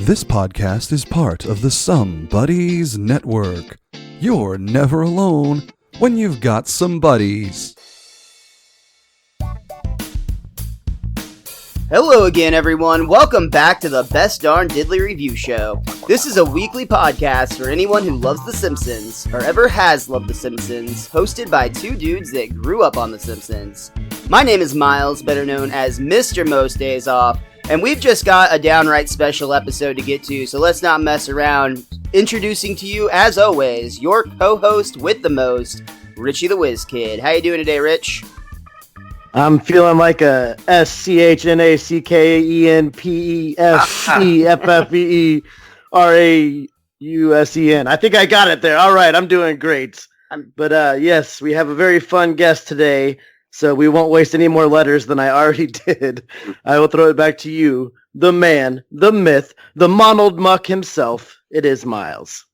This podcast is part of the Some Buddies Network. You're never alone when you've got some buddies. Hello again, everyone. Welcome back to the Best Darn Diddly Review Show. This is a weekly podcast for anyone who loves The Simpsons, or ever has loved The Simpsons, hosted by two dudes that grew up on The Simpsons. My name is Miles, better known as Mr. Most Days Off, and we've just got a downright special episode to get to, so let's not mess around. Introducing to you, as always, your co-host with the most, Richie the Whiz Kid. How you doing today, Rich? I'm feeling like a SCHNACKENPEFFERAUSEN. I think I got it there. All right, I'm doing great. But yes, we have a very fun guest today, so we won't waste any more letters than I already did. I will throw it back to you, the man, the myth, the Monald Muck himself. It is Miles.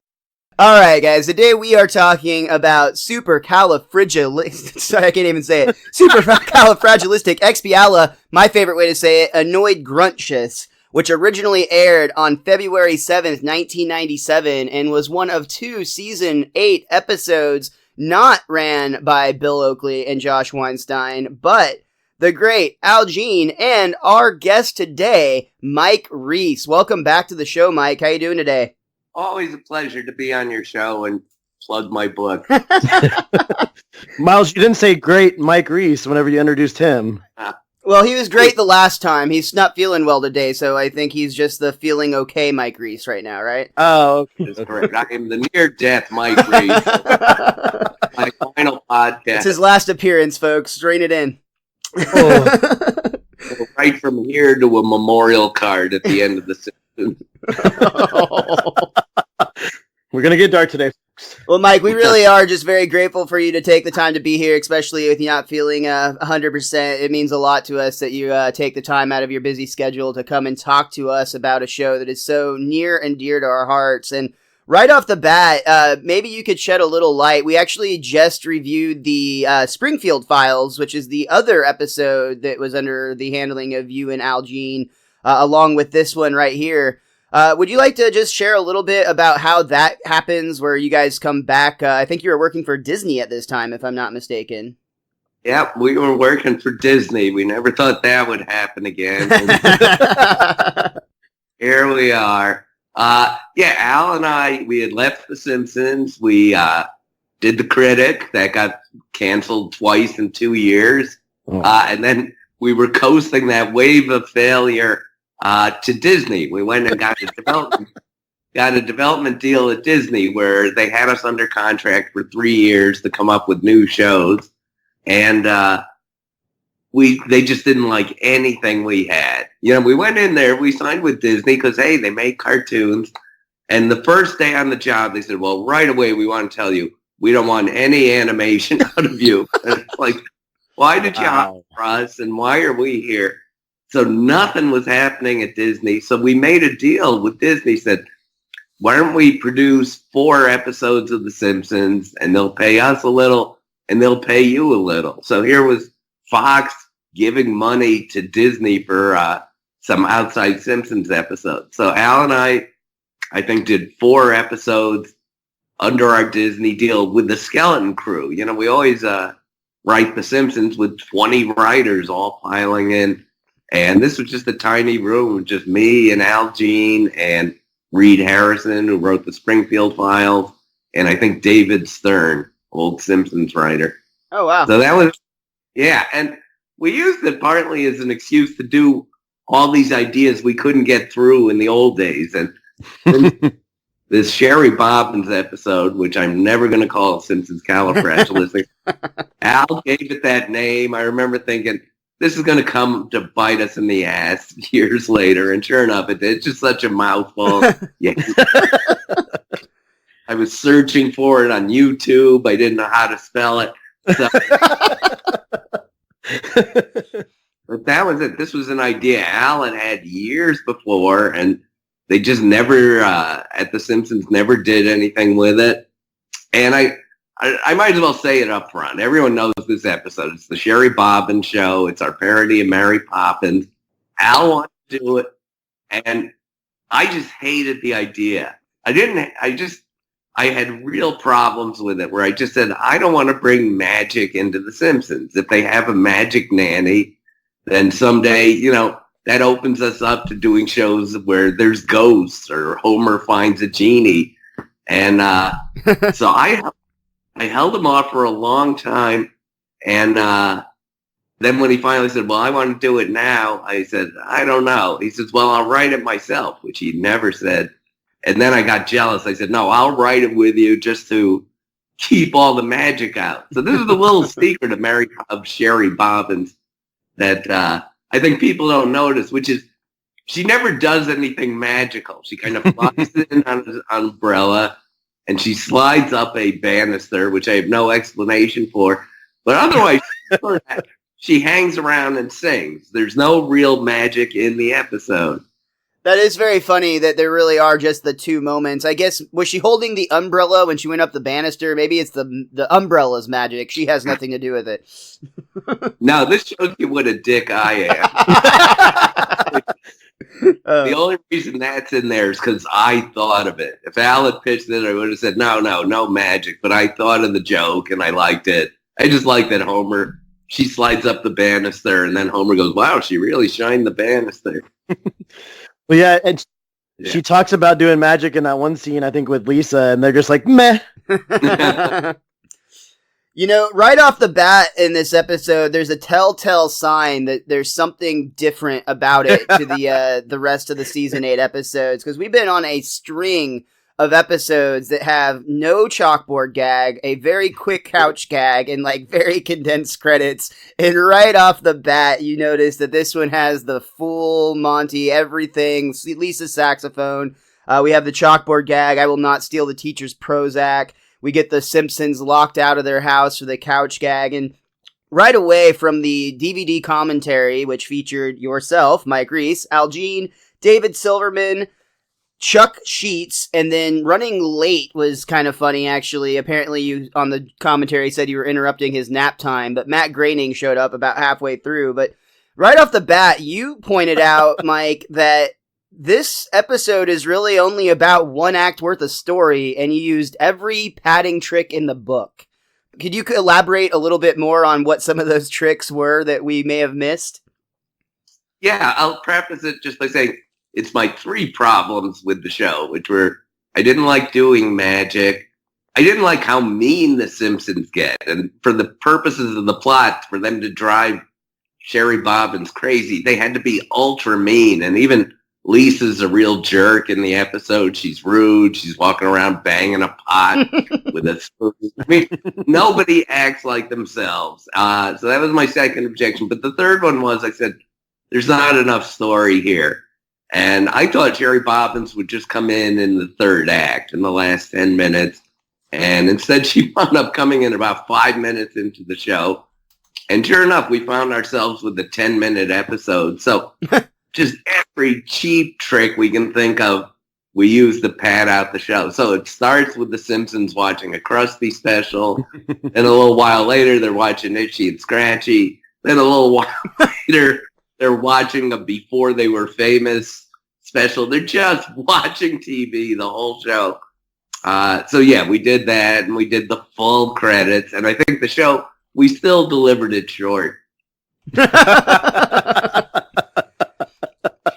Alright guys, today we are talking about Supercalifragilisticexpiala, my favorite way to say it, Annoyed Gruntchus, which originally aired on February 7th, 1997, and was one of two Season 8 episodes not ran by Bill Oakley and Josh Weinstein, but the great Al Jean and our guest today, Mike Reiss. Welcome back to the show, Mike. How you doing today? Always a pleasure to be on your show and plug my book. Miles, you didn't say great Mike Reiss whenever you introduced him. Well, he was great the last time. He's not feeling well today, so I think he's just the feeling okay Mike Reiss right now, right? Oh, okay. That's correct. I am the near-death Mike Reiss. My final podcast. It's his last appearance, folks. Rein it in. Oh. Right from here to a memorial card at the end of the Simpsons. We're going to get dark today, folks. Well, Mike, we really are just very grateful for you to take the time to be here, especially with you not feeling 100%. It means a lot to us that you take the time out of your busy schedule to come and talk to us about a show that is so near and dear to our hearts. And right off the bat, maybe you could shed a little light. We actually just reviewed the Springfield Files, which is the other episode that was under the handling of you and Al Jean, along with this one right here. Would you like to just share a little bit about how that happens, where you guys come back? I think you were working for Disney at this time, if I'm not mistaken. Yep, we were working for Disney. We never thought that would happen again. Here we are. Al and I, we had left The Simpsons. We did The Critic. That got canceled twice in 2 years. Oh. And then we were coasting that wave of failure to Disney. We went and got a development deal at Disney where they had us under contract for 3 years to come up with new shows, and they just didn't like anything we had. You know, we went in there, we signed with Disney because hey, they make cartoons, and the first day on the job they said, well, right away we want to tell you we don't want any animation out of you. And it's like, why did you hire us and why are we here? So nothing was happening at Disney. So we made a deal with Disney, said, why don't we produce 4 episodes of The Simpsons and they'll pay us a little and they'll pay you a little. So here was Fox giving money to Disney for some outside Simpsons episodes. So Al and I think, did 4 episodes under our Disney deal with the skeleton crew. You know, we always write The Simpsons with 20 writers all piling in. And this was just a tiny room, just me and Al Jean and Reed Harrison, who wrote the Springfield Files, and I think David Stern, old Simpsons writer. Oh, wow. So that was, and we used it partly as an excuse to do all these ideas we couldn't get through in the old days. And this Shary Bobbins episode, which I'm never going to call Simpsoncalifragilistic, Al gave it that name. I remember thinking, this is going to come to bite us in the ass years later. And sure enough, it did. It's just such a mouthful. Yeah. I was searching for it on YouTube. I didn't know how to spell it. So, but that was it. This was an idea Alan had years before, and they just never, at The Simpsons, never did anything with it. And I might as well say it up front. Everyone knows this episode. It's the Shary Bobbins show. It's our parody of Mary Poppins. Al wanted to do it, and I just hated the idea. I had real problems with it where I just said, I don't want to bring magic into The Simpsons. If they have a magic nanny, then someday, that opens us up to doing shows where there's ghosts or Homer finds a genie. And so I held him off for a long time. And then when he finally said, well, I want to do it now, I said, I don't know. He says, well, I'll write it myself, which he never said. And then I got jealous. I said, no, I'll write it with you just to keep all the magic out. So this is the little secret of Shary Bobbins that I think people don't notice, which is she never does anything magical. She kind of flies in on an umbrella and she slides up a banister, which I have no explanation for. But otherwise, she hangs around and sings. There's no real magic in the episode. That is very funny that there really are just the two moments. I guess, was she holding the umbrella when she went up the banister? Maybe it's the umbrella's magic. She has nothing to do with it. No, this shows you what a dick I am. The only reason that's in there is because I thought of it. If Al had pitched it, I would have said, no magic. But I thought of the joke and I liked it. I just like that Homer, she slides up the banister and then Homer goes, wow, she really shined the banister. Well, yeah, and she talks about doing magic in that one scene, I think, with Lisa, and they're just like, meh. Right off the bat in this episode, there's a telltale sign that there's something different about it to the rest of the season 8 episodes, because we've been on a string of episodes that have no chalkboard gag, a very quick couch gag, and very condensed credits. And right off the bat, you notice that this one has the full Monty, everything, Lisa's saxophone. We have the chalkboard gag, I will not steal the teacher's Prozac. We get the Simpsons locked out of their house for the couch gag. And right away from the DVD commentary, which featured yourself, Mike Reiss, Al Jean, David Silverman, Chuck Sheets, and then running late was kind of funny, actually. Apparently, you on the commentary said you were interrupting his nap time, but Matt Groening showed up about halfway through. But right off the bat, you pointed out, Mike, that this episode is really only about one act worth of story, and you used every padding trick in the book. Could you elaborate a little bit more on what some of those tricks were that we may have missed? Yeah, I'll preface it just by saying, it's my 3 problems with the show, which were, I didn't like doing magic. I didn't like how mean the Simpsons get. And for the purposes of the plot, for them to drive Shary Bobbins crazy, they had to be ultra mean. And even Lisa's a real jerk in the episode. She's rude. She's walking around banging a pot with a spoon. I mean, nobody acts like themselves. So that was my second objection. But the third one was, I said, there's not enough story here. And I thought Shary Bobbins would just come in the third act, in the last 10 minutes. And instead, she wound up coming in about 5 minutes into the show. And sure enough, we found ourselves with a 10-minute episode. So just every cheap trick we can think of, we use to pad out the show. So it starts with the Simpsons watching a Krusty special. And a little while later, they're watching Itchy and Scratchy. Then a little while later, they're watching a Before They Were Famous special. They're just watching TV the whole show. So yeah, we did that, and we did the full credits. And I think the show, we still delivered it short.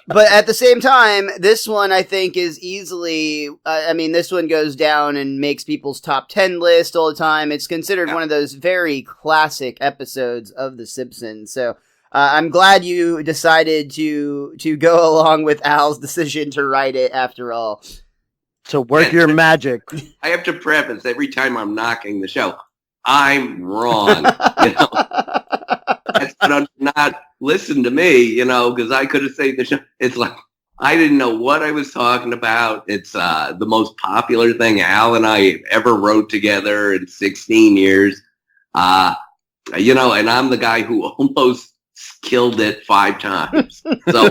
But at the same time, this one I think is easily, this one goes down and makes people's top 10 list all the time. It's considered one of those very classic episodes of The Simpsons. So I'm glad you decided to go along with Al's decision to write it after all. So work your magic. I have to preface every time I'm knocking the show, I'm wrong. That's not listen to me, because I could have saved the show. It's like, I didn't know what I was talking about. It's the most popular thing Al and I ever wrote together in 16 years. And I'm the guy who almost killed it 5 times. So,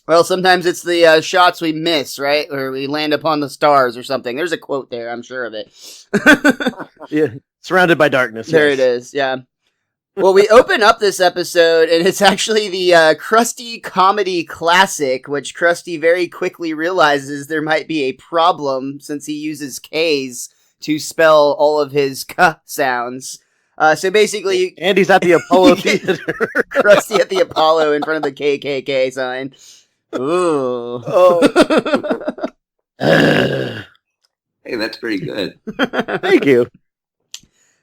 Well, sometimes it's the shots we miss, right? Or we land upon the stars or something. There's a quote there, I'm sure of it. Yeah, surrounded by darkness. There yes. it is, yeah. Well, we open up this episode, and it's actually the Krusty comedy classic, which Krusty very quickly realizes there might be a problem since he uses K's to spell all of his K sounds. So basically... And he's at the Apollo Theater. Krusty at the Apollo in front of the KKK sign. Ooh. Oh. Hey, that's pretty good. Thank you.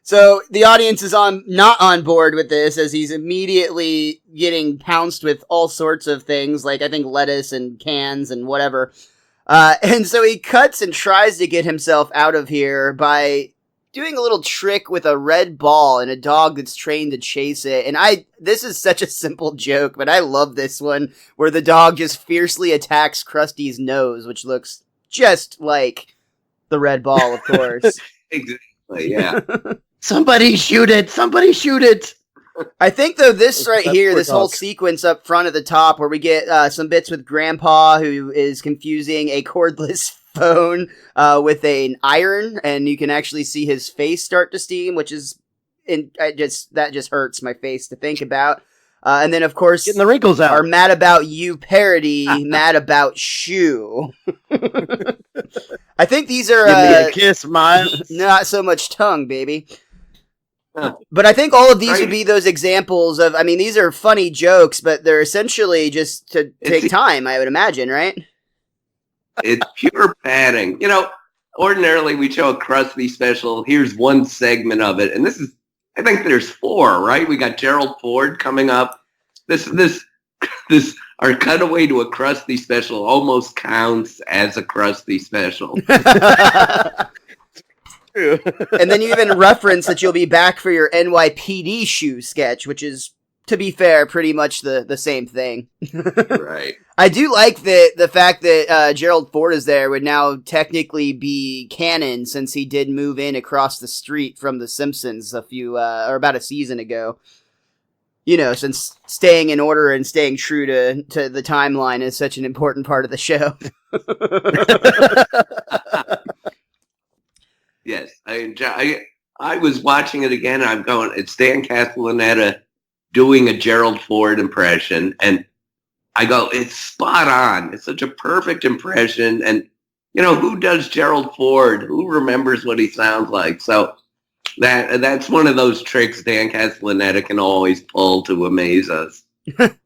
So the audience is not on board with this, as he's immediately getting pounced with all sorts of things, like I think lettuce and cans and whatever. And so he cuts and tries to get himself out of here by doing a little trick with a red ball and a dog that's trained to chase it. And this is such a simple joke, but I love this one, where the dog just fiercely attacks Krusty's nose, which looks just like the red ball, of course. Exactly, yeah. Somebody shoot it! Somebody shoot it! I think, though, this right here, this whole sequence up front at the top, where we get some bits with Grandpa, who is confusing a cordless phone with an iron, and you can actually see his face start to steam, which is that just hurts my face to think about. And then, of course, getting the wrinkles out. Our Mad About You parody, Mad About Shoe. I think these are give me a kiss, Miles. Not so much tongue, baby. But I think all of these would be those examples of, I mean, these are funny jokes, but they're essentially just to take time, I would imagine, right? It's pure padding. You know, ordinarily we show a Krusty special. Here's one segment of it. And this is, I think there's 4, right? We got Gerald Ford coming up. This, our cutaway to a Krusty special almost counts as a Krusty special. And then you even reference that you'll be back for your NYPD shoe sketch, which is, to be fair, pretty much the same thing. Right. I do like the fact that Gerald Ford is there would now technically be canon, since he did move in across the street from The Simpsons about a season ago. You know, since staying in order and staying true to the timeline is such an important part of the show. Yes, I was watching it again, and I'm going, it's Dan Castellaneta doing a Gerald Ford impression, and I go, it's spot on. It's such a perfect impression, and, you know, who does Gerald Ford? Who remembers what he sounds like? So that's one of those tricks Dan Castellaneta can always pull to amaze us. And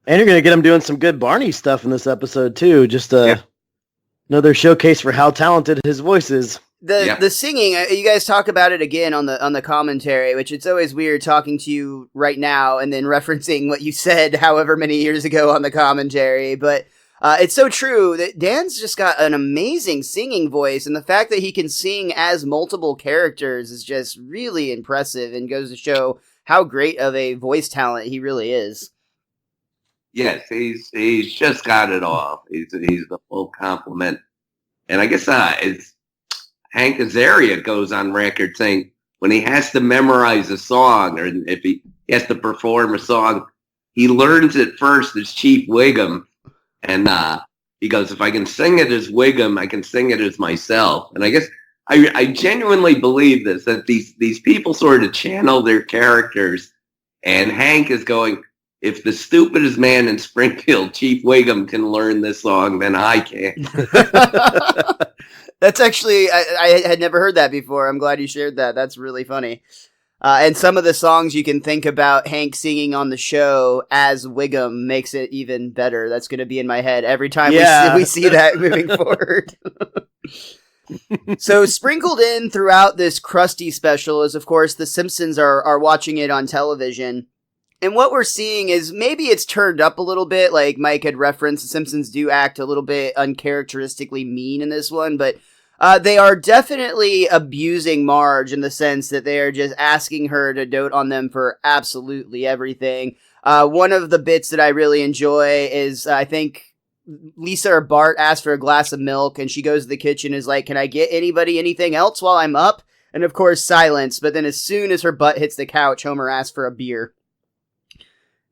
you're going to get him doing some good Barney stuff in this episode, too. Just another showcase for how talented his voice is. The singing, you guys talk about it again on the commentary, which it's always weird talking to you right now and then referencing what you said however many years ago on the commentary. But it's so true that Dan's just got an amazing singing voice, and the fact that he can sing as multiple characters is just really impressive and goes to show how great of a voice talent he really is. Yes, he's just got it all. He's the full complement. And I guess it's Hank Azaria goes on record saying when he has to memorize a song, or if he has to perform a song, he learns it first as Chief Wiggum. And he goes, if I can sing it as Wiggum, I can sing it as myself. And I guess I genuinely believe this, that these people sort of channel their characters. And Hank is going, if the stupidest man in Springfield, Chief Wiggum, can learn this song, then I can. That's actually, I had never heard that before. I'm glad you shared that. That's really funny. And some of the songs you can think about Hank singing on the show as Wiggum makes it even better. That's going to be in my head every time we see that moving forward. So sprinkled in throughout this Krusty special is, of course, the Simpsons are watching it on television. And what we're seeing is maybe it's turned up a little bit, like Mike had referenced. The Simpsons do act a little bit uncharacteristically mean in this one, but they are definitely abusing Marge in the sense that they are just asking her to dote on them for absolutely everything. One of the bits that I really enjoy is, I think, Lisa or Bart asks for a glass of milk, and she goes to the kitchen and is like, can I get anybody anything else while I'm up? And of course, silence. But then as soon as her butt hits the couch, Homer asks for a beer.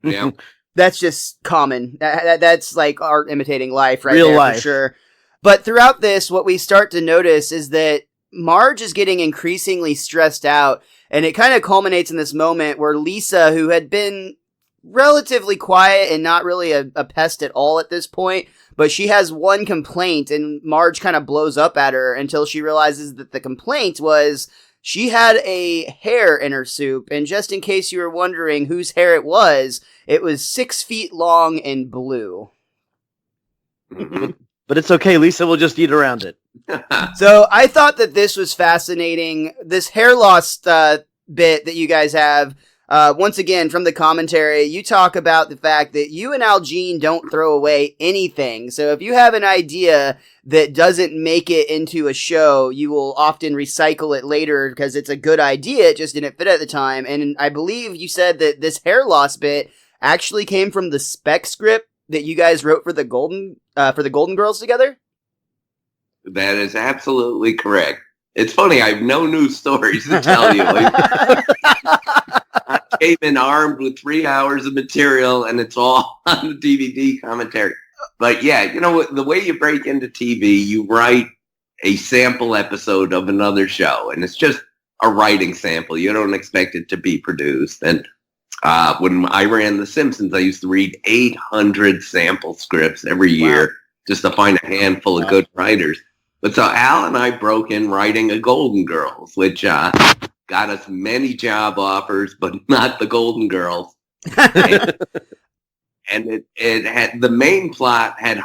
Yeah. That's just common. That's like art imitating life right Real there, life. for sure. But throughout this, what we start to notice is that Marge is getting increasingly stressed out, and it kind of culminates in this moment where Lisa, who had been relatively quiet and not really a pest at all at this point, but she has one complaint, and Marge kind of blows up at her until she realizes that the complaint was she had a hair in her soup, and just in case you were wondering whose hair it was 6 feet long and blue. But it's okay, Lisa will just eat around it. So I thought that this was fascinating. This hair loss bit that you guys have, once again, from the commentary, you talk about the fact that you and Al Jean don't throw away anything. So if you have an idea that doesn't make it into a show, you will often recycle it later because it's a good idea. It just didn't fit at the time. And I believe you said that this hair loss bit actually came from the spec script that you guys wrote for the Golden Girls together? That is absolutely correct. It's funny, I have no new stories to tell you. I came in armed with 3 hours of material, and it's all on the DVD commentary. But yeah, you know, the way you break into TV, you write a sample episode of another show, and it's just a writing sample. You don't expect it to be produced. And when I ran The Simpsons, I used to read 800 sample scripts every year just to find a handful of good writers. But so Al and I broke in writing a Golden Girls, which got us many job offers, but not the Golden Girls. And it had, the main plot had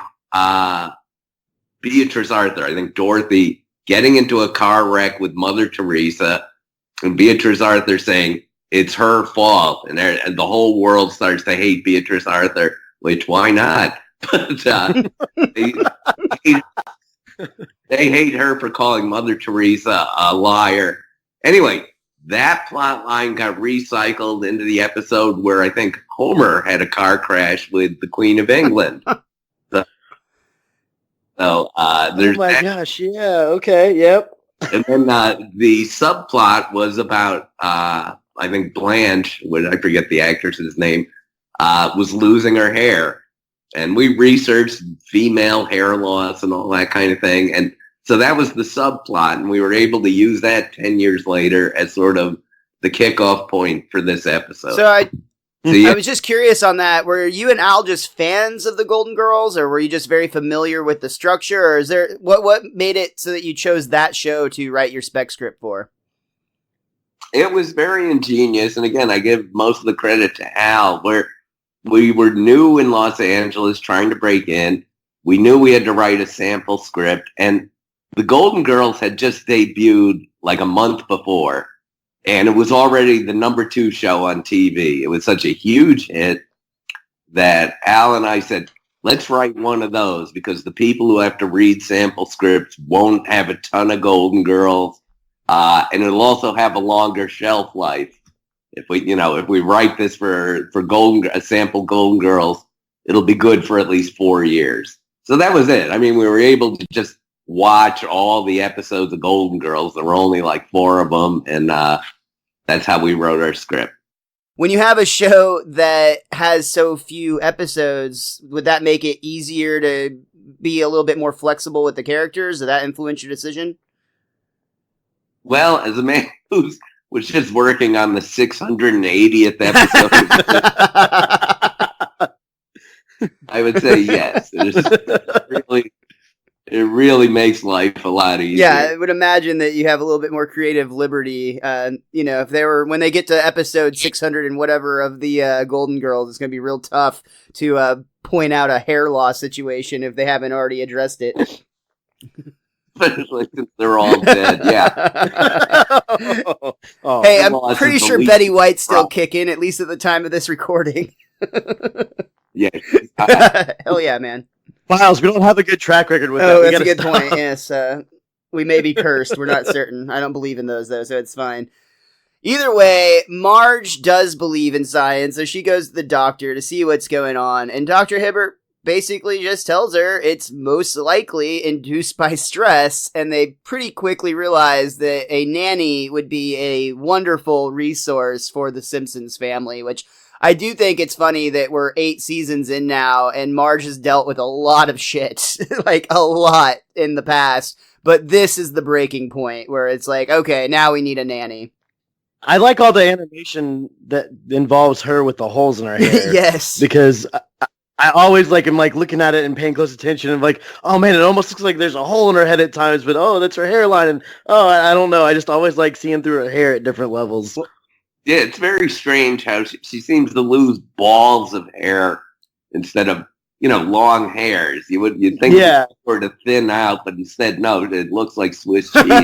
Beatrice Arthur, I think Dorothy, getting into a car wreck with Mother Teresa, and Beatrice Arthur saying it's her fault, and the whole world starts to hate Beatrice Arthur, which why not? But they hate her for calling Mother Teresa a liar. Anyway, that plot line got recycled into the episode where I think Homer had a car crash with the Queen of England. There's oh my gosh, yeah, okay, yep. And then the subplot was about, I think Blanche, I forget the actress's name, was losing her hair. And we researched female hair loss and all that kind of thing. And so that was the subplot. And we were able to use that 10 years later as sort of the kickoff point for this episode. So I was just curious on that. Were you and Al just fans of the Golden Girls, or were you just very familiar with the structure? Or is there what made it so that you chose that show to write your spec script for? It was very ingenious. And again, I give most of the credit to Al, where we were new in Los Angeles trying to break in. We knew we had to write a sample script, and the Golden Girls had just debuted like a month before, and it was already the #2 show on TV. It was such a huge hit that Al and I said, let's write one of those, because the people who have to read sample scripts won't have a ton of Golden Girls, and it'll also have a longer shelf life. If we write this for a sample Golden Girls, it'll be good for at least 4 years. So that was it. I mean, we were able to just watch all the episodes of Golden Girls. There were only like 4 of them, and that's how we wrote our script. When you have a show that has so few episodes, would that make it easier to be a little bit more flexible with the characters? Did that influence your decision? Well, as a man who's was just working on the 680th episode, I would say yes. It really makes life a lot easier. Yeah, I would imagine that you have a little bit more creative liberty. If when they get to episode 600 and whatever of the Golden Girls, it's going to be real tough to point out a hair loss situation if they haven't already addressed it. Especially since they're all dead, yeah. Hey, I'm pretty sure Betty White's still kicking, at least at the time of this recording. Yeah. Hell yeah, man. Miles, we don't have a good track record with that. Oh, that's a good point, yes. We may be cursed, we're not certain. I don't believe in those, though, so it's fine. Either way, Marge does believe in science, so she goes to the doctor to see what's going on, and Dr. Hibbert basically just tells her it's most likely induced by stress, and they pretty quickly realize that a nanny would be a wonderful resource for the Simpsons family, which I do think it's funny that we're 8 seasons in now, and Marge has dealt with a lot of shit, like a lot in the past. But this is the breaking point where it's like, okay, now we need a nanny. I like all the animation that involves her with the holes in her hair. Yes, because I always am looking at it and paying close attention and oh man, it almost looks like there's a hole in her head at times, but oh, that's her hairline, and oh, I don't know. I just always like seeing through her hair at different levels. Yeah, it's very strange how she seems to lose balls of hair instead of, long hairs. You'd think it sort of thin out, but instead, no, it looks like Swiss cheese.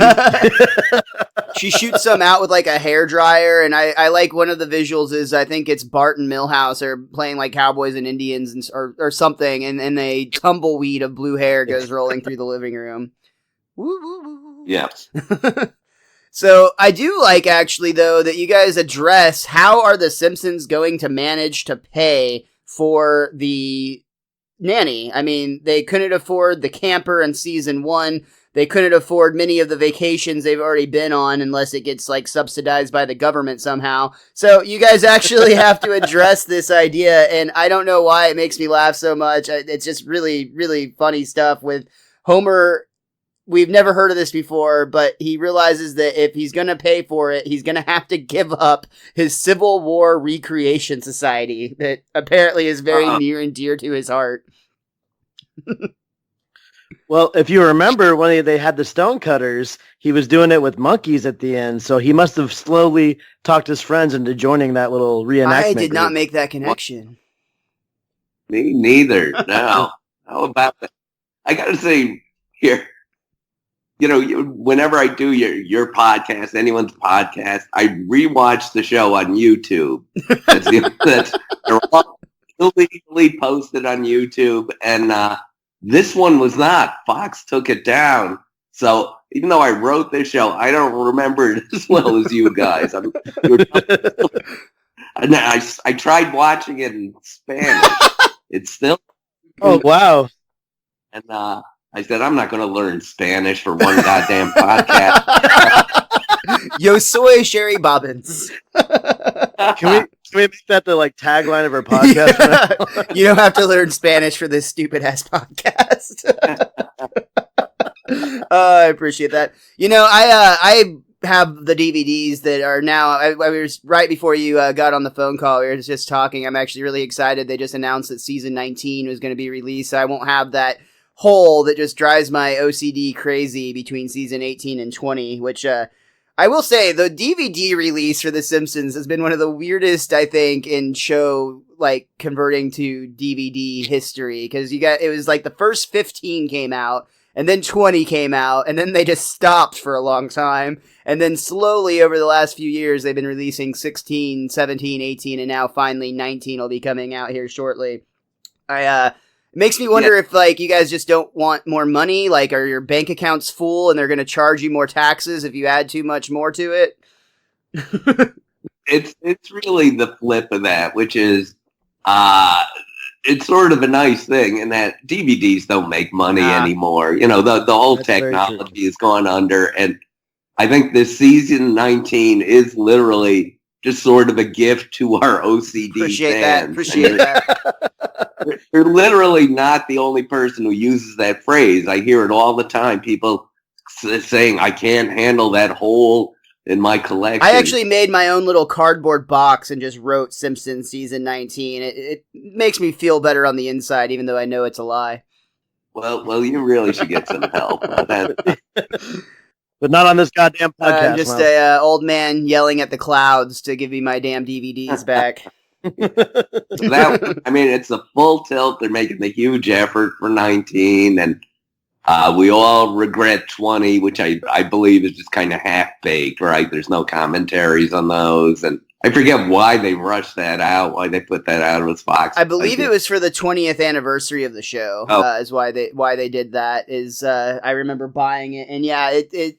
She shoots some out with a hair dryer, and I like one of the visuals is I think it's Bart and Milhouse are playing like cowboys and Indians or something, and a tumbleweed of blue hair goes rolling through the living room. Woo, woo, woo. Yeah. So I do like, actually, though, that you guys address how are the Simpsons going to manage to pay for the nanny. I mean, they couldn't afford the camper in season 1. They couldn't afford many of the vacations they've already been on unless it gets subsidized by the government somehow. So you guys actually have to address this idea, and I don't know why it makes me laugh so much. It's just really, really funny stuff with Homer. We've never heard of this before, but he realizes that if he's going to pay for it, he's going to have to give up his Civil War Recreation Society that apparently is very near and dear to his heart. Well, if you remember when they had the stonecutters, he was doing it with monkeys at the end, so he must have slowly talked his friends into joining that little reenactment. I did not make that connection. Me neither. No. How about that? I got to say, here, whenever I do your podcast, anyone's podcast, I rewatch the show on YouTube. They're all illegally posted on YouTube, and this one was not. Fox took it down. So even though I wrote this show, I don't remember it as well as you guys. And I tried watching it in Spanish. It's still. Oh, wow. And I said, I'm not going to learn Spanish for one goddamn podcast. Yo soy Shary Bobbins. Can we make that the tagline of our podcast? Yeah. You don't have to learn Spanish for this stupid ass podcast. I appreciate that. I have the DVDs that are now. I was right before you got on the phone call. We were just talking. I'm actually really excited. They just announced that season 19 was going to be released. So I won't have that hole that just drives my OCD crazy between season 18 and 20, which I will say the DVD release for The Simpsons has been one of the weirdest, I think, in show converting to DVD history, because it was the first 15 came out, and then 20 came out, and then they just stopped for a long time, and then slowly over the last few years they've been releasing 16, 17, 18, and now finally 19 will be coming out here shortly. It makes me wonder if you guys just don't want more money, are your bank accounts full and they're going to charge you more taxes if you add too much more to it? It's really the flip of that, which is it's sort of a nice thing in that DVDs don't make money anymore. The whole technology is gone under, and I think this season 19 is literally just sort of a gift to our OCD fans. Appreciate that. You're literally not the only person who uses that phrase. I hear it all the time. People saying, I can't handle that hole in my collection. I actually made my own little cardboard box and just wrote Simpsons season 19. It makes me feel better on the inside, even though I know it's a lie. Well, you really should get some help. But not on this goddamn podcast. I'm just a old man yelling at the clouds to give me my damn DVDs back. It's a full tilt. They're making the huge effort for 19, and we all regret 20, which I believe is just kind of half-baked, right? There's no commentaries on those, and I forget why they rushed that out, why they put that out. It was Fox. I believe it was for the 20th anniversary of the show, is why they did that, is I remember buying it, and yeah, it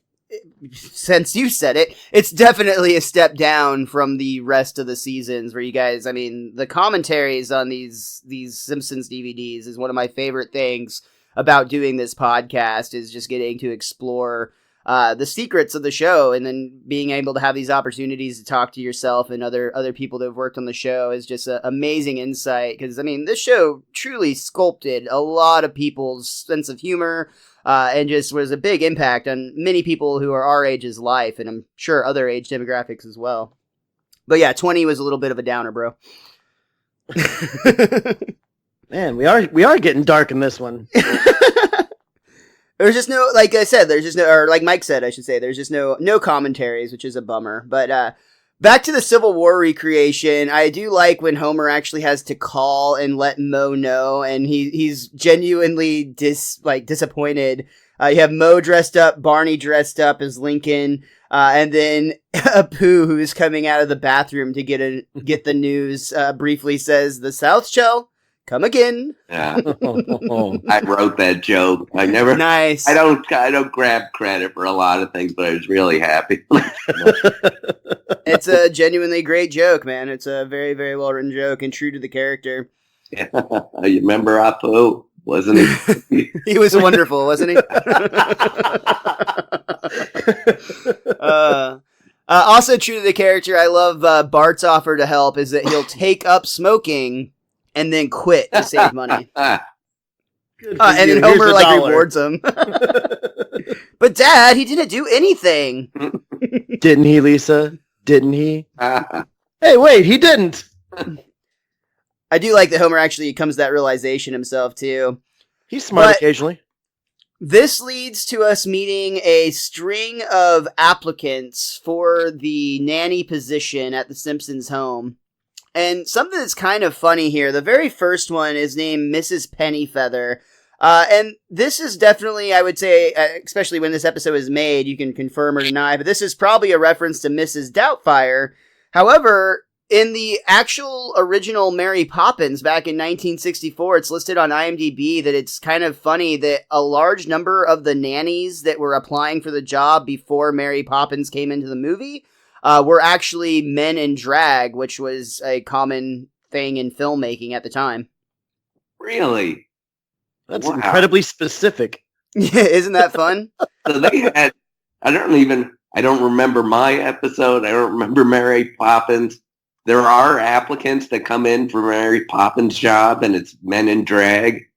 since you said it, it's definitely a step down from the rest of the seasons where you guys, the commentaries on these Simpsons DVDs is one of my favorite things about doing this podcast, is just getting to explore the secrets of the show, and then being able to have these opportunities to talk to yourself and other people that have worked on the show is just an amazing insight. Because I mean, this show truly sculpted a lot of people's sense of humor, and just was a big impact on many people who are our age's life, and I'm sure other age demographics as well. But yeah, 20 was a little bit of a downer, bro. Man, we are getting dark in this one. There's just no, like I said, there's just no, or like Mike said, I should say, there's just no commentaries, which is a bummer. But back to the Civil War recreation, I do like when Homer actually has to call and let Moe know, and he's genuinely disappointed. You have Moe dressed up, Barney dressed up as Lincoln, and then Apu, who is coming out of the bathroom to get the news, briefly says, "The South shall come again." Yeah, I wrote that joke. I never. Nice. I don't grab credit for a lot of things, but I was really happy. It's a genuinely great joke, man. It's a very, very well written joke and true to the character. Yeah. You remember Apu? Wasn't he? He was wonderful, wasn't he? Also true to the character, I love Bart's offer to help is that he'll take up smoking and then quit to save money. And then Homer rewards him. But Dad, he didn't do anything. Didn't he, Lisa? Didn't he? Hey, wait, he didn't. I do like that Homer actually comes to that realization himself, too. He's smart occasionally. This leads to us meeting a string of applicants for the nanny position at the Simpsons home. And something that's kind of funny here, the very first one is named Mrs. Pennyfeather. And this is definitely, I would say, especially when this episode is made, you can confirm or deny, but this is probably a reference to Mrs. Doubtfire. However, in the actual original Mary Poppins back in 1964, it's listed on IMDb that it's kind of funny that a large number of the nannies that were applying for the job before Mary Poppins came into the movie were actually men in drag, which was a common thing in filmmaking at the time. Really? That's incredibly specific. Yeah, isn't that fun? So they had, I don't remember my episode. I don't remember Mary Poppins. There are applicants that come in for Mary Poppins' job, and it's men in drag.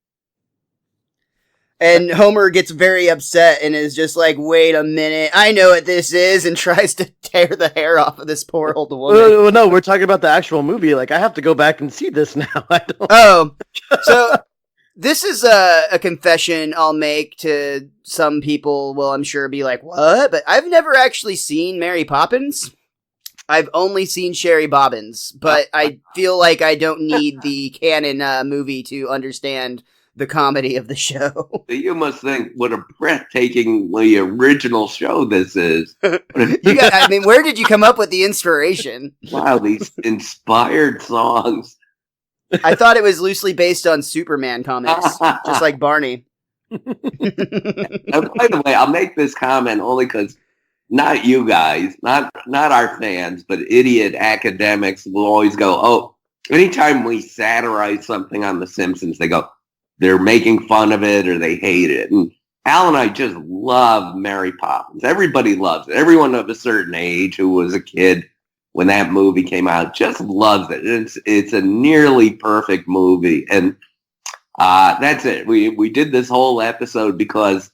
And Homer gets very upset and is just like, wait a minute, I know what this is, and tries to tear the hair off of this poor old woman. Well, no, we're talking about the actual movie. Like, I have to go back and see this now. I don't... Oh, so this is a confession I'll make to some people. Will I'm sure be like, what? But I've never actually seen Mary Poppins. I've only seen Shary Bobbins, but I feel like I don't need the canon movie to understand the comedy of the show. You must think what a breathtakingly original show this is. I mean, where did you come up with the inspiration? Wow, these inspired songs. I thought it was loosely based on Superman comics, just like Barney. And by the way, I'll make this comment only because not you guys, not our fans, but idiot academics will always go, oh, anytime we satirize something on The Simpsons, they go, they're making fun of it or they hate it. And Al and I just love Mary Poppins. Everybody loves it. Everyone of a certain age who was a kid when that movie came out just loves it. It's a nearly perfect movie. And that's it. We did this whole episode because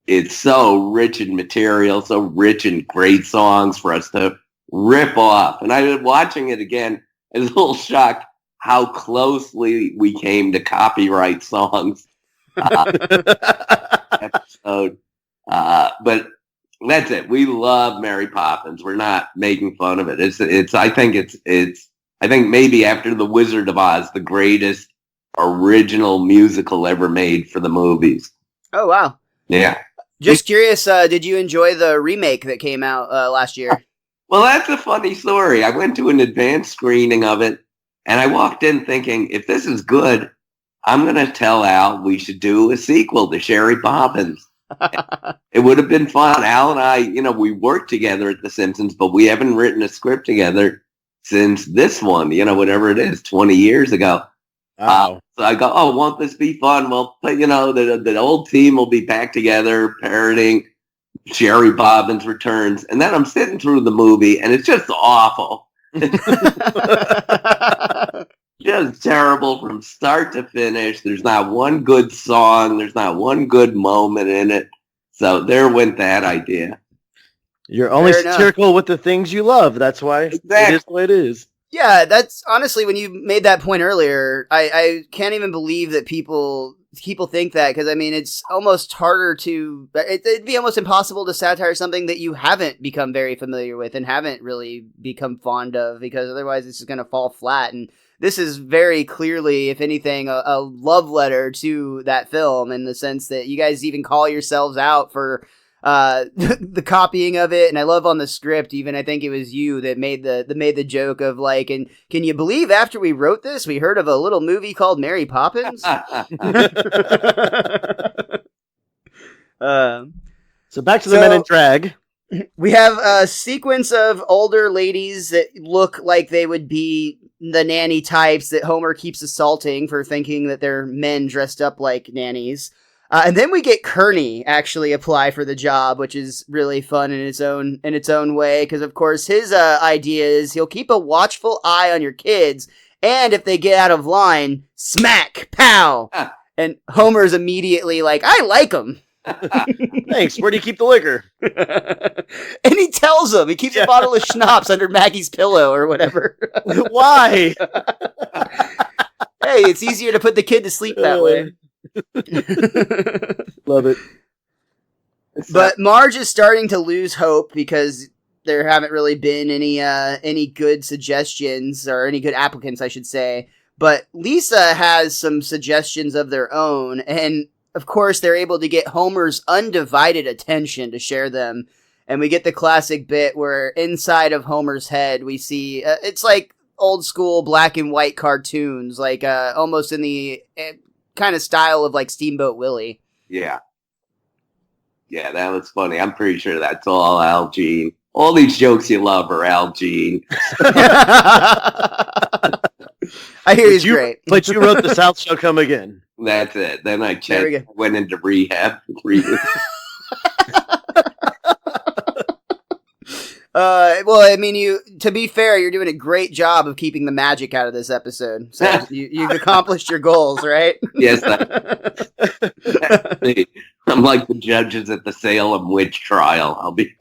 it's so rich in material, so rich in great songs for us to rip off. And I was watching it again. I was a little shocked how closely we came to copyright songs episode. But that's it. We love Mary Poppins. We're not making fun of it. I think maybe after The Wizard of Oz, the greatest original musical ever made for the movies. Oh, wow. Yeah. Just curious, did you enjoy the remake that came out last year? Well, that's a funny story. I went to an advanced screening of it, and I walked in thinking, if this is good, I'm going to tell Al we should do a sequel to Shary Bobbins. It would have been fun. Al and I, we worked together at The Simpsons, but we haven't written a script together since this one, whatever it is, 20 years ago. Wow. So I go, oh, won't this be fun? Well, but, the old team will be back together, parroting Shary Bobbins returns, and then I'm sitting through the movie, and it's just awful. Just terrible from start to finish. There's not one good song. There's not one good moment in it. So there went that idea. You're only satirical with the things you love. That's why it is the way it is. Yeah, that's honestly, when you made that point earlier, I can't even believe that people think that, because I mean, it's almost harder to, it'd be almost impossible to satire something that you haven't become very familiar with and haven't really become fond of, because otherwise it's just going to fall flat. And this is very clearly, if anything, a love letter to that film, in the sense that you guys even call yourselves out for the copying of it. And I love on the script, even I think it was you that made the joke of like, and can you believe after we wrote this, we heard of a little movie called Mary Poppins? So back to the men in drag. We have a sequence of older ladies that look like they would be the nanny types that Homer keeps assaulting for thinking that they're men dressed up like nannies. And then we get Kearney actually apply for the job, which is really fun in its own way, because of course his idea is he'll keep a watchful eye on your kids, and if they get out of line, smack, pow. And Homer's immediately like, I like them. Thanks. Where do you keep the liquor? And he tells him he keeps a bottle of schnapps under Maggie's pillow or whatever. Why? Hey, it's easier to put the kid to sleep that way. Love it. But Marge is starting to lose hope, because there haven't really been any good suggestions, or any good applicants, I should say. But Lisa has some suggestions of their own, and of course, they're able to get Homer's undivided attention to share them. And we get the classic bit where inside of Homer's head, we see, it's like old school black and white cartoons, like almost in the kind of style of like Steamboat Willie. Yeah. Yeah, that was funny. I'm pretty sure that's all Al Jean. All these jokes you love are Al Jean. I hear he's great. But you wrote the South Shall Come Again. That's it. Then I went into rehab. Well, I mean, to be fair, you're doing a great job of keeping the magic out of this episode. So you've accomplished your goals, right? Yes. That's me. I'm like the judges at the Salem witch trial. I'll be.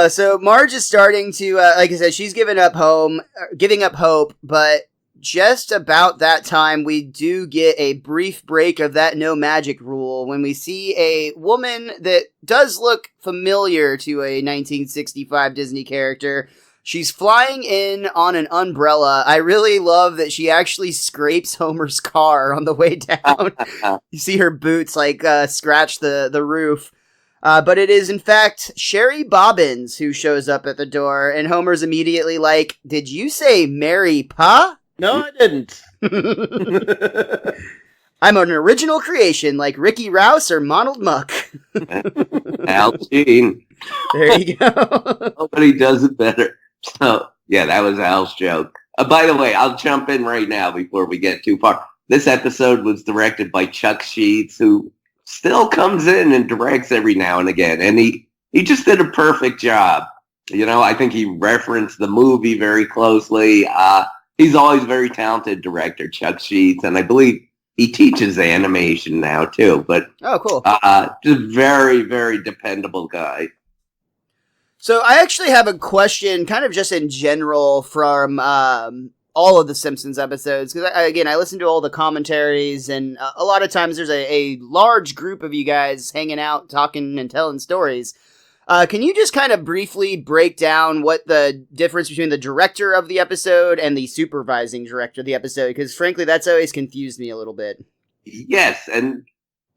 So Marge is starting to, like I said, she's giving up hope, but just about that time, we do get a brief break of that no magic rule when we see a woman that does look familiar to a 1965 Disney character. She's flying in on an umbrella. I really love that she actually scrapes Homer's car on the way down. You see her boots like scratch the roof. But it is, in fact, Shary Bobbins who shows up at the door, and Homer's immediately like, did you say Mary Pa? No, I didn't. I'm an original creation like Ricky Rouse or Monald Muck. Al Jean. There you go. Nobody does it better. So, yeah, that was Al's joke. By the way, I'll jump in right now before we get too far. This episode was directed by Chuck Sheets, who still comes in and directs every now and again. And he just did a perfect job. You know, I think he referenced the movie very closely. He's always a very talented director, Chuck Sheets, and I believe he teaches animation now too. But oh, cool! Just very, very dependable guy. So I actually have a question, kind of just in general, from all of the Simpsons episodes, because I listen to all the commentaries, and a lot of times there's a large group of you guys hanging out, talking and telling stories. Can you just kind of briefly break down what the difference between the director of the episode and the supervising director of the episode? Because frankly, that's always confused me a little bit. Yes, and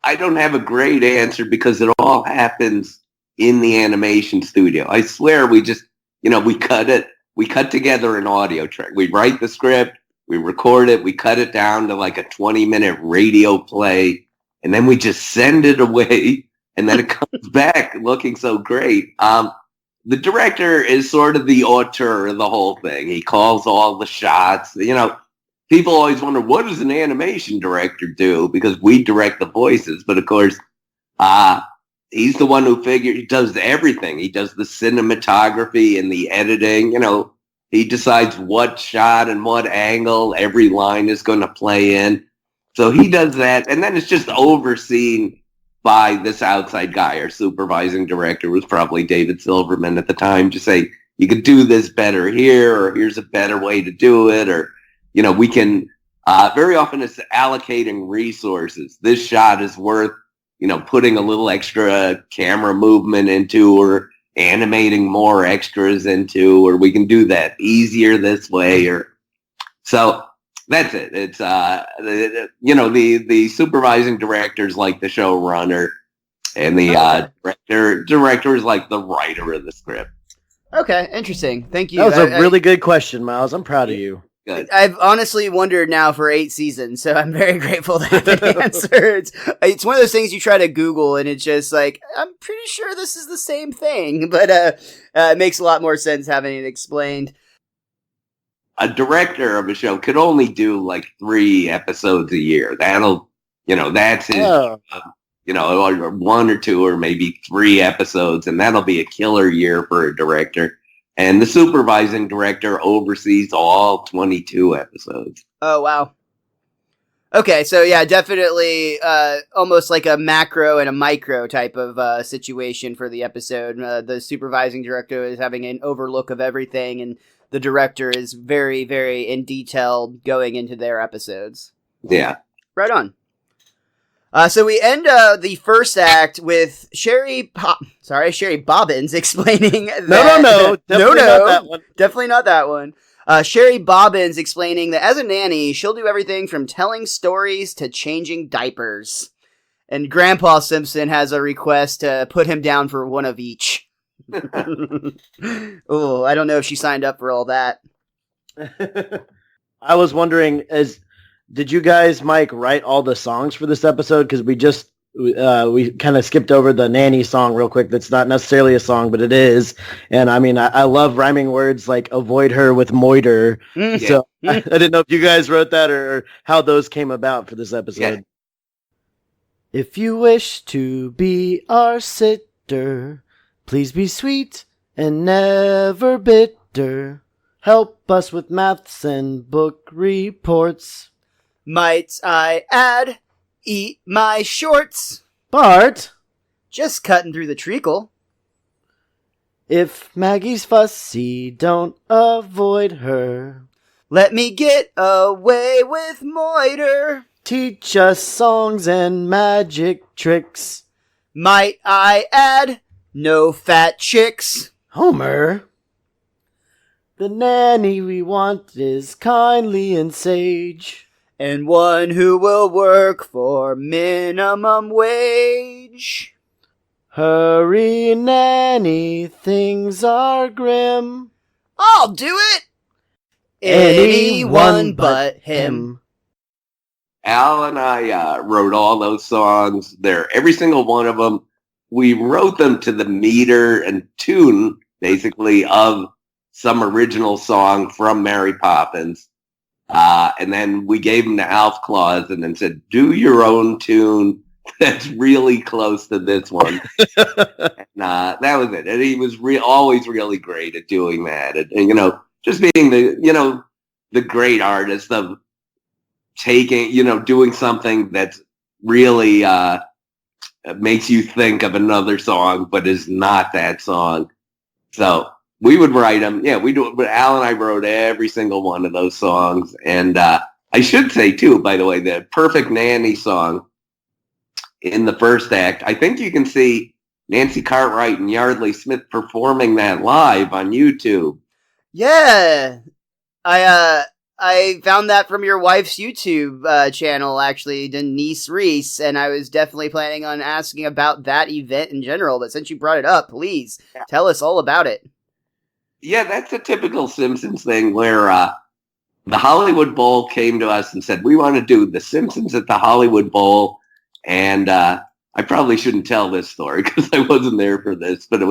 I don't have a great answer because it all happens in the animation studio. I swear we just, we cut it. We cut together an audio track. We write the script, we record it, we cut it down to like a 20-minute radio play, and then we just send it away. And then it comes back looking so great. The director is sort of the auteur of the whole thing. He calls all the shots. people always wonder, what does an animation director do? Because we direct the voices, but of course, he's the one who he does everything. He does the cinematography and the editing. He decides what shot and what angle every line is going to play in. So he does that, and then it's just overseen by this outside guy. Our supervising director was probably David Silverman at the time, just say, you could do this better here, or here's a better way to do it, or, we can, very often it's allocating resources. This shot is worth, putting a little extra camera movement into, or animating more extras into, or we can do that easier this way, or so that's it. It's the supervising director's like the showrunner, and the director is like the writer of the script. Okay, interesting. Thank you. That was a really good question, Miles. I'm proud of you. Good. I've honestly wondered now for 8 seasons, so I'm very grateful to have an answer. It's one of those things you try to Google, and it's just like, I'm pretty sure this is the same thing, but it makes a lot more sense having it explained. A director of a show could only do like 3 episodes a year. That's his, or 1 or 2 or maybe 3 episodes, and that'll be a killer year for a director. And the supervising director oversees all 22 episodes. Oh, wow. Okay, so yeah, definitely almost like a macro and a micro type of situation for the episode. The supervising director is having an overlook of everything, and the director is very, very in detail going into their episodes. Yeah. Right on. So we end the first act with Shary Bobbins explaining that... No. Definitely not that one. Definitely not that one. Shary Bobbins explaining that as a nanny, she'll do everything from telling stories to changing diapers. And Grandpa Simpson has a request to put him down for one of each. Oh, I don't know if she signed up for all that. I was wondering, did you guys, Mike, write all the songs for this episode? Because we kind of skipped over the nanny song real quick. That's not necessarily a song, but it is. And I mean, I love rhyming words like avoid her with moiter. Yeah. So I didn't know if you guys wrote that or how those came about for this episode. Yeah. If you wish to be our sitter, please be sweet and never bitter. Help us with maths and book reports. Might I add, eat my shorts. Bart, Just cutting through the treacle. if Maggie's fussy, don't avoid her. Let me get away with moiter. Teach us songs and magic tricks. Might I add, no fat chicks. Homer, the nanny we want is kindly and sage. And one who will work for minimum wage. Hurry, nanny, things are grim. I'll do it! Anyone but him. Al and I wrote all those songs. Every single one of them. We wrote them to the meter and tune, basically, of some original song from Mary Poppins. And then we gave him the Alf clause and then said, do your own tune that's really close to this one. And that was it. And he was always really great at doing that. And just being the great artist of taking, doing something that's really makes you think of another song, but is not that song. So we would write them. Yeah, we do. But Al and I wrote every single one of those songs. And I should say, too, by the way, the Perfect Nanny song in the first act, I think you can see Nancy Cartwright and Yardley Smith performing that live on YouTube. Yeah. I found that from your wife's YouTube channel, actually, Denise Reiss, and I was definitely planning on asking about that event in general. But since you brought it up, please tell us all about it. Yeah, that's a typical Simpsons thing where the Hollywood Bowl came to us and said, we want to do the Simpsons at the Hollywood Bowl. And I probably shouldn't tell this story because I wasn't there for this, but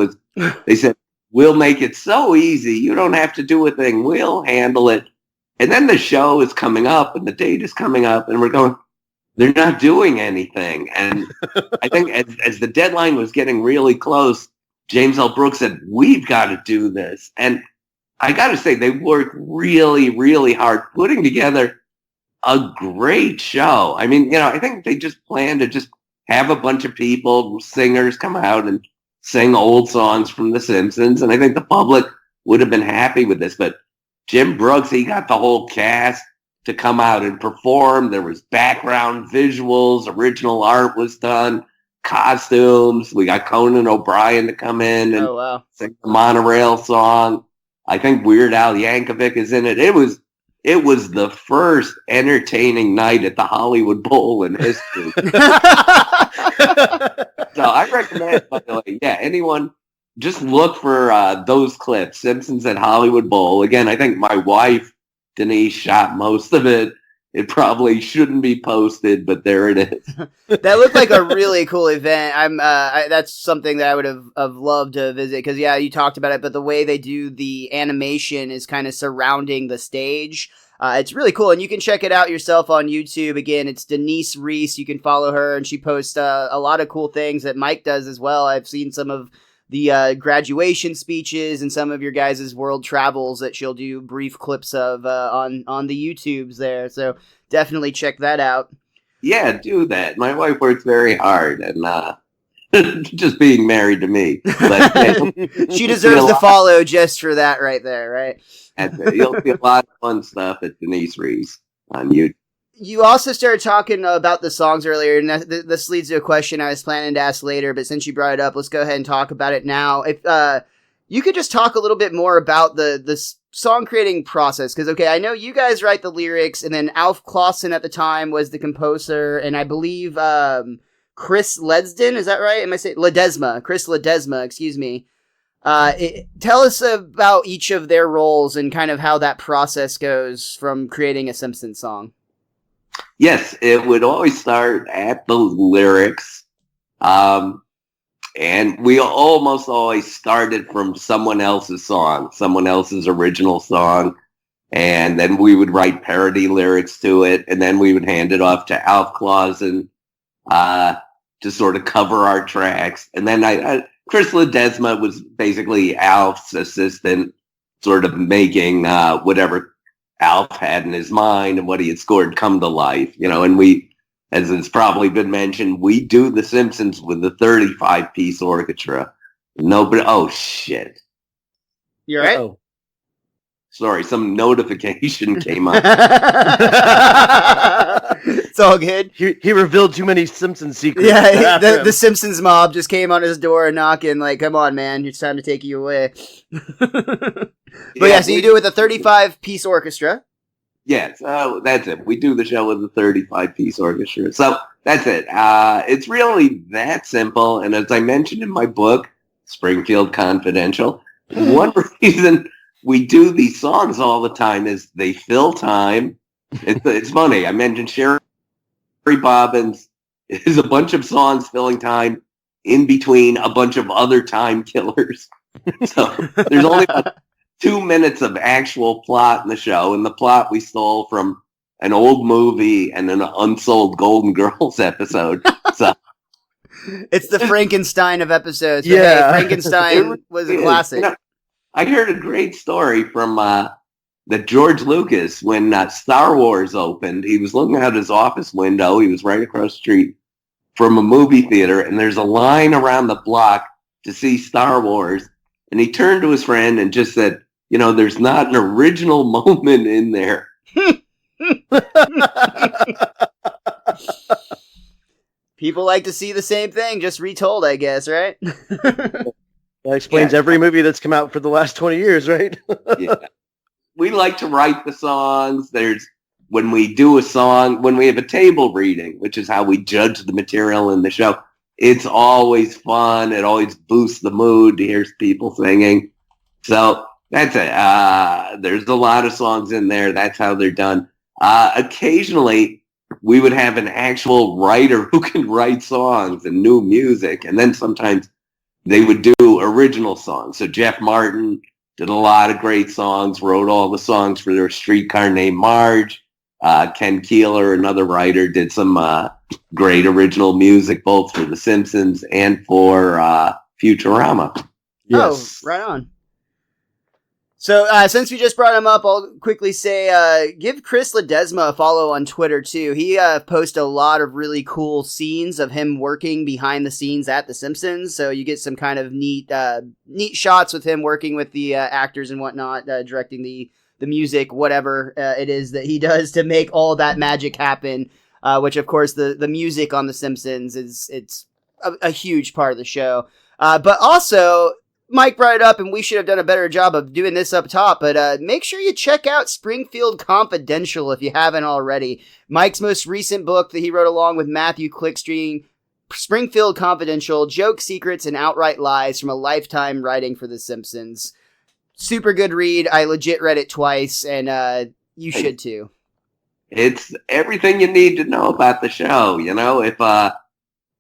they said, we'll make it so easy. You don't have to do a thing. We'll handle it. And then the show is coming up and the date is coming up and we're going, they're not doing anything. And I think as the deadline was getting really close, James L. Brooks said, we've got to do this. And I got to say, they worked really, really hard putting together a great show. I mean, I think they just planned to just have a bunch of people, singers come out and sing old songs from The Simpsons. And I think the public would have been happy with this. But Jim Brooks, he got the whole cast to come out and perform. There was background visuals, original art was done, costumes. We got Conan O'Brien to come in and sing the Monorail song. I think Weird Al Yankovic is in it. It was the first entertaining night at the Hollywood Bowl in history. So I recommend, by the way, anyone, just look for those clips, Simpsons at Hollywood Bowl. Again, I think my wife, Denise, shot most of it. It probably shouldn't be posted, but there it is. That looked like a really cool event. That's something that I would have loved to visit because, you talked about it, but the way they do the animation is kind of surrounding the stage. It's really cool, and you can check it out yourself on YouTube. Again, it's Denise Reiss. You can follow her, and she posts a lot of cool things that Mike does as well. I've seen some of the graduation speeches and some of your guys' world travels that she'll do brief clips of on the YouTubes there. So definitely check that out. Yeah, do that. My wife works very hard and just being married to me. But, she deserves to follow just for that right there, right? You'll see a lot of fun stuff at Denise Reiss on YouTube. You also started talking about the songs earlier, and this leads to a question I was planning to ask later, but since you brought it up, let's go ahead and talk about it now. If you could just talk a little bit more about the song creating process, because, I know you guys write the lyrics, and then Alf Clausen at the time was the composer, and I believe Chris Ledsden, is that right? Am I saying Ledesma? Chris Ledesma, excuse me. Tell us about each of their roles and kind of how that process goes from creating a Simpsons song. Yes, it would always start at the lyrics. And we almost always started from someone else's song, someone else's original song. And then we would write parody lyrics to it. And then we would hand it off to Alf Clausen to sort of cover our tracks. And then Chris Ledesma was basically Alf's assistant, sort of making whatever Alf had in his mind and what he had scored come to life, and we, as it's probably been mentioned, we do The Simpsons with a 35-piece orchestra. Nobody, oh shit. You all right? Uh-oh. Sorry, some notification came up. It's all good. He revealed too many Simpsons secrets. Yeah, the Simpsons mob just came on his door and knocking, like, come on, man, it's time to take you away. But so you do it with a 35-piece orchestra. Yes, that's it. We do the show with a 35-piece orchestra. So that's it. It's really that simple. And as I mentioned in my book, Springfield Confidential, one reason we do these songs all the time is they fill time. It's funny. I mentioned Shary Bobbins is a bunch of songs filling time in between a bunch of other time killers. So there's only about 2 minutes of actual plot in the show, and the plot we stole from an old movie and an unsold Golden Girls episode. So it's the Frankenstein of episodes. Yeah, hey, Frankenstein was a classic. I heard a great story from that George Lucas, when Star Wars opened, he was looking out his office window. He was right across the street from a movie theater, and there's a line around the block to see Star Wars. And he turned to his friend and just said, there's not an original moment in there. People like to see the same thing, just retold, I guess, right? That explains every movie that's come out for the last 20 years, right? Yeah. We like to write the songs. When we do a song, when we have a table reading, which is how we judge the material in the show, it's always fun. It always boosts the mood to hear people singing. So that's it. There's a lot of songs in there. That's how they're done. Occasionally, we would have an actual writer who can write songs and new music. And then sometimes they would do original songs. So Jeff Martin did a lot of great songs, wrote all the songs for their Streetcar Named Marge. Ken Keeler, another writer, did some great original music, both for The Simpsons and for Futurama. Yes. Oh, right on. So, since we just brought him up, I'll quickly say, give Chris Ledesma a follow on Twitter, too. He posts a lot of really cool scenes of him working behind the scenes at The Simpsons, so you get some kind of neat shots with him working with the actors and whatnot, directing the music, whatever it is that he does to make all that magic happen, which, of course, the music on The Simpsons it's a huge part of the show. But also, Mike brought it up, and we should have done a better job of doing this up top, but make sure you check out Springfield Confidential if you haven't already. Mike's most recent book that he wrote along with Matthew Clickstream, Springfield Confidential, Jokes, Secrets, and Outright Lies from a Lifetime Writing for The Simpsons. Super good read. I legit read it twice, and you should too. It's everything you need to know about the show. You know, if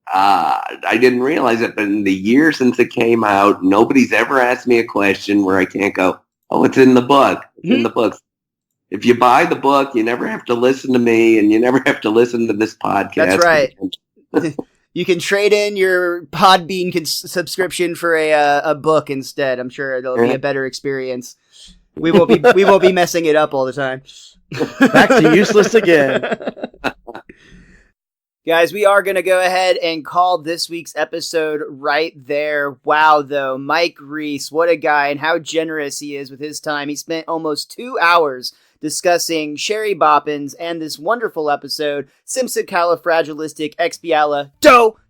I didn't realize it, but in the year since it came out, nobody's ever asked me a question where I can't go, oh, it's in the book. It's in the book. If you buy the book, you never have to listen to me, and you never have to listen to this podcast. That's right. You can trade in your Podbean subscription for a book instead. I'm sure it'll be a better experience. We won't be messing it up all the time. Back to useless again. Guys, we are going to go ahead and call this week's episode right there. Wow, though. Mike Reiss, what a guy, and how generous he is with his time. He spent almost 2 hours discussing Shary Bobbins and this wonderful episode, Simpsoncalifragilisticexpiala,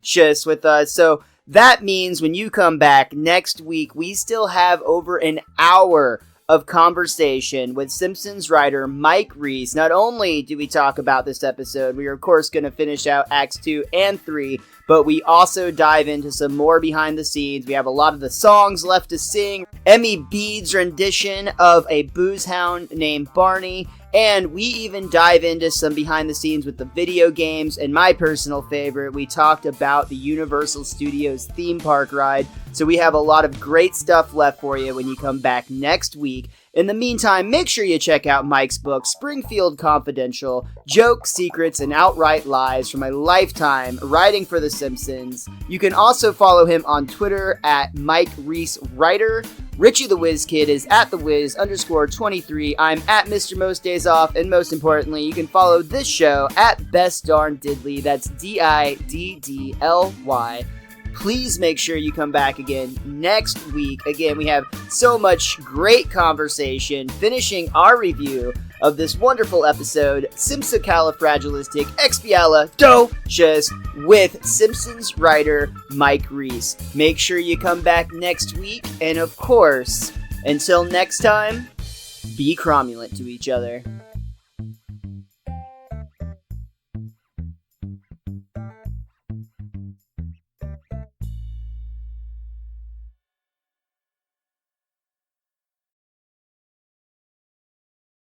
cious, with us. So that means when you come back next week, we still have over an hour of conversation with Simpsons writer Mike Reiss. Not only do we talk about this episode, we are of course going to finish out Acts 2 and 3, but we also dive into some more behind the scenes. We have a lot of the songs left to sing, Emmy Bede's rendition of a booze hound named Barney, and we even dive into some behind the scenes with the video games, and my personal favorite, we talked about the Universal Studios theme park ride. So we have a lot of great stuff left for you when you come back next week. In the meantime, make sure you check out Mike's book, Springfield Confidential, Jokes, Secrets, and Outright Lies from a Lifetime Writing for The Simpsons. You can also follow him on Twitter at Mike Reiss Writer. Richie the Whiz Kid is at @thewiz_23. I'm at Mr. Most Days Off, and most importantly, you can follow this show at Best Darn Diddly. That's DIDDLY. Please make sure you come back again next week. Again, we have so much great conversation finishing our review of this wonderful episode, Simpsoncalifragilisticexpiala, cious, with Simpsons writer Mike Reiss. Make sure you come back next week, and of course, until next time, be cromulent to each other.